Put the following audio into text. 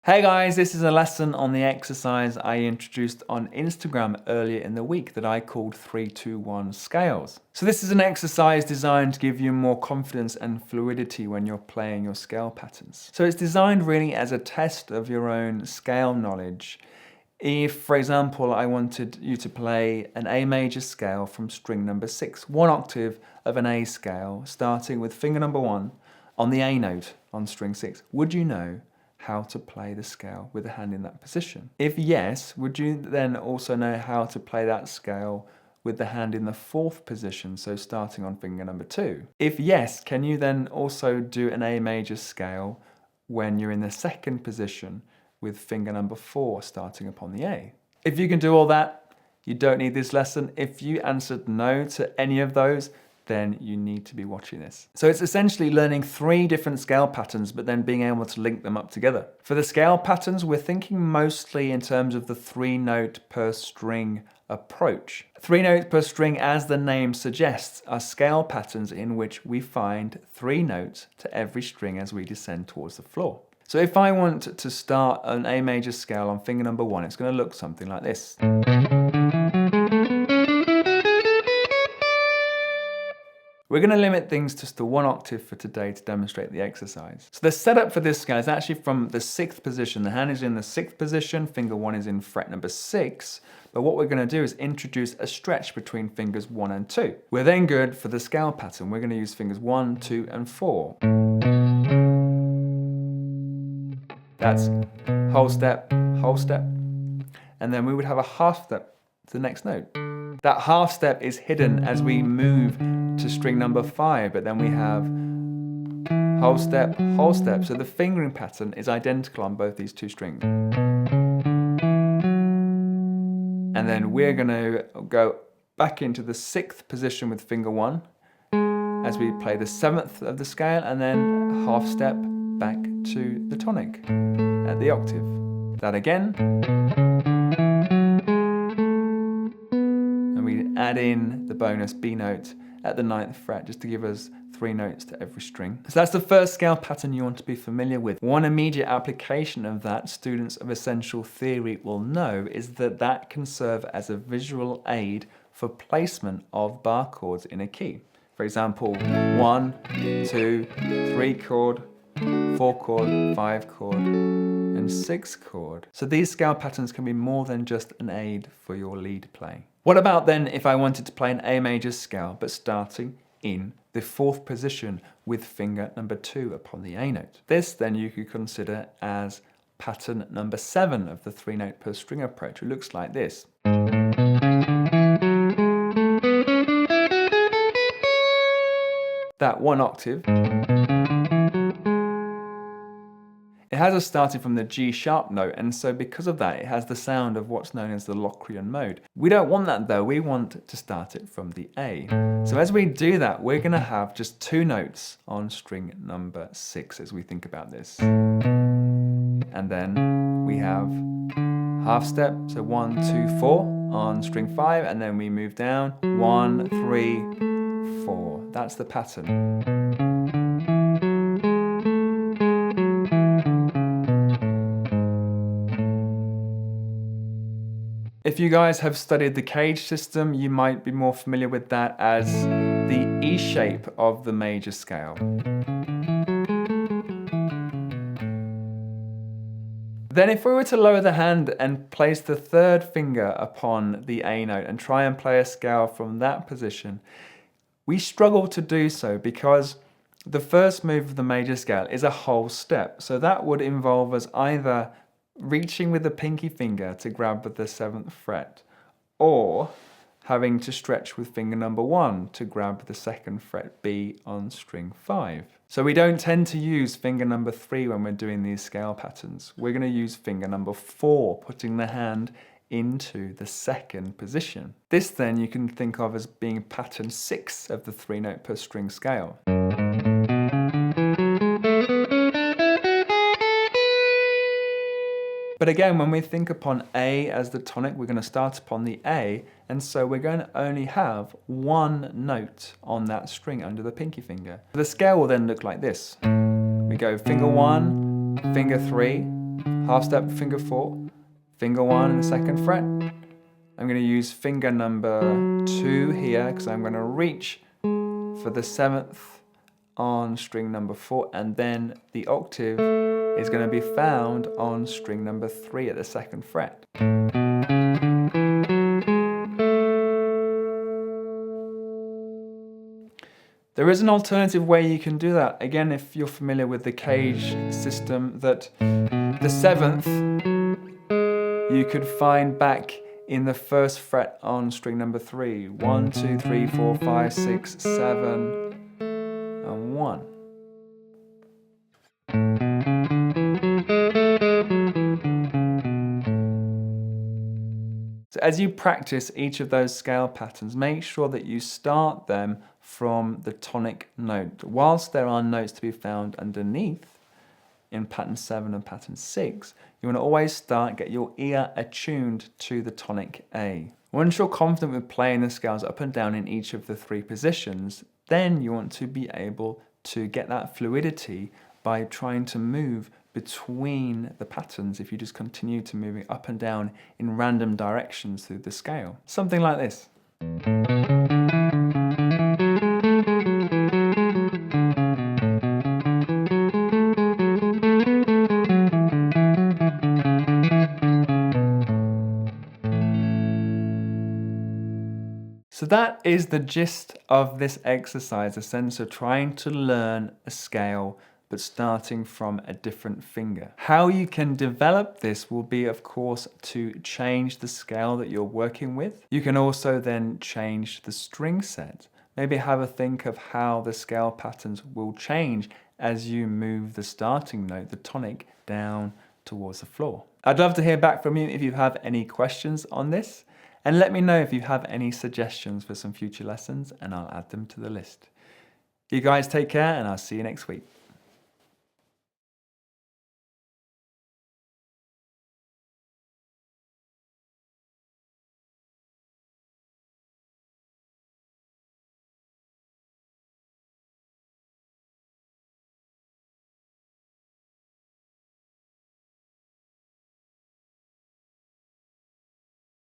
Hey guys, this is a lesson on the exercise I introduced on Instagram earlier in the week that I called 3-2-1 scales. So this is an exercise designed to give you more confidence and fluidity when you're playing your scale patterns. So it's designed really as a test of your own scale knowledge. If, for example, I wanted you to play an A major scale from string number 6, one octave of an A scale, starting with finger number 1 on the A note on string 6, would you know how to play the scale with the hand in that position? If yes, would you then also know how to play that scale with the hand in the 4th position, so starting on finger number 2? If yes, can you then also do an A major scale when you're in the 2nd position with finger number 4 starting upon the A? If you can do all that, you don't need this lesson. If you answered no to any of those, then you need to be watching this. So it's essentially learning 3 different scale patterns, but then being able to link them up together. For the scale patterns, we're thinking mostly in terms of the 3-note per string approach. 3 notes per string, as the name suggests, are scale patterns in which we find 3 notes to every string as we descend towards the floor. So if I want to start an A major scale on finger number 1, it's going to look something like this. We're going to limit things just to 1 octave for today to demonstrate the exercise. So the setup for this scale is actually from the 6th position. The hand is in the 6th position, finger 1 is in fret number 6, but what we're going to do is introduce a stretch between fingers 1 and 2. We're then good for the scale pattern. We're going to use fingers 1, 2 and 4. That's whole step, and then we would have a half step to the next note. That half step is hidden as we move to string number 5, but then we have whole step, so the fingering pattern is identical on both these 2 strings. And then we're going to go back into the 6th position with finger 1 as we play the 7th of the scale, and then half step back to the tonic at the octave. That again. And we add in the bonus B note at the 9th fret just to give us 3 notes to every string. So that's the first scale pattern you want to be familiar with. One immediate application of that students of essential theory will know is that that can serve as a visual aid for placement of bar chords in a key. For example, 1, 2, 3 chord, 4 chord, 5 chord, and 6 chord. So these scale patterns can be more than just an aid for your lead playing. What about then if I wanted to play an A major scale, but starting in the 4th position with finger number 2 upon the A note? This then you could consider as pattern number 7 of the 3-note per string approach. It looks like this. That 1 octave. It has us starting from the G sharp note, and so because of that, it has the sound of what's known as the Locrian mode. We don't want that though, we want to start it from the A. So as we do that, we're going to have just 2 notes on string number 6 as we think about this. And then we have half step, so 1, 2, 4 on string 5, and then we move down, 1, 3, 4. That's the pattern. If you guys have studied the cage system, you might be more familiar with that as the E shape of the major scale. Then if we were to lower the hand and place the 3rd finger upon the A note and try and play a scale from that position, we struggle to do so because the first move of the major scale is a whole step. So that would involve us either reaching with the pinky finger to grab the 7th fret, or having to stretch with finger number 1 to grab the 2nd fret B on string 5. So we don't tend to use finger number 3 when we're doing these scale patterns. We're going to use finger number 4, putting the hand into the 2nd position. This then you can think of as being pattern 6 of the 3-note per string scale. But again, when we think upon A as the tonic, we're going to start upon the A, and so we're going to only have 1 note on that string under the pinky finger. The scale will then look like this. We go finger 1, finger 3, half step finger 4, finger 1 in the 2nd fret. I'm going to use finger number 2 here because I'm going to reach for the 7th on string number 4, and then the octave is going to be found on string number 3 at the 2nd fret. There is an alternative way you can do that. Again, if you're familiar with the cage system, that the 7th you could find back in the 1st fret on string number 3. 1, 2, 3, 4, 5, 6, 7, and 1. So as you practice each of those scale patterns, make sure that you start them from the tonic note. Whilst there are notes to be found underneath in pattern 7 and pattern 6, you want to always get your ear attuned to the tonic A. Once you're confident with playing the scales up and down in each of the 3 positions, then you want to be able to get that fluidity by trying to move between the patterns if you just continue to moving up and down in random directions through the scale. Something like this. So that is the gist of this exercise, a sense of trying to learn a scale but starting from a different finger. How you can develop this will be, of course, to change the scale that you're working with. You can also then change the string set. Maybe have a think of how the scale patterns will change as you move the starting note, the tonic, down towards the floor. I'd love to hear back from you if you have any questions on this, and let me know if you have any suggestions for some future lessons and I'll add them to the list. You guys take care and I'll see you next week.